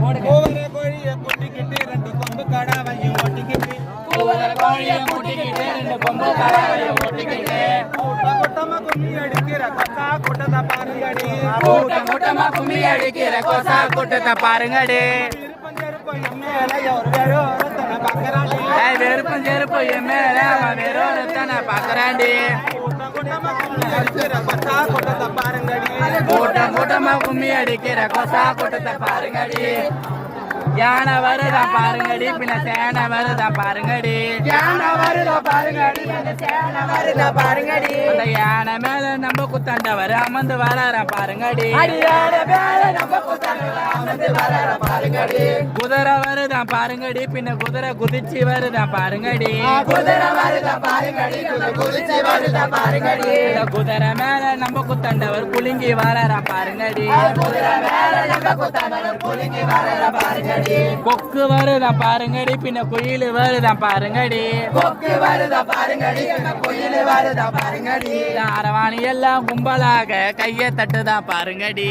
கூவர கோழிய கூட்டிக்கிட்டு ரெண்டு கொம்பு கடாவையும் ஓட்டிக்கிட்டு கூட்டமா கும்மி அடிக்கிற கொசா கூட்டத்தை பாருங்கடி கும்மி அடிக்கிற கொசா கூட்டத்தை பாருங்கடி வெறுப்பம் செருப்பு என் மேல அவன் வெறுத்தனை பாக்குறாண்டி கூட்டமா கும்மி அடிக்கிற கொசா கூட்டத்தை பாருங்கடி யானை வருதான் பாருங்கடி பின்ன சேனை வருதான் பாருங்கடி அந்த யானை மேல நம்ம குத்தாண்டவர் அமர்ந்து வரார பாருங்கடி குதிரை வருதான் பாருங்கடி பின்ன குதிரை குதிச்சு வருதான் பாருங்கடி குதிரை மேல நம்ம குத்தாண்டவர் குலுங்கி வரார பாருங்கடி கொக்கு வருதான் பாருங்கடி பின்ன குயில் வருதான் பாருங்கடி அரவாணி எல்லாம் கும்பலாக கைய தட்டுதான் பாருங்கடி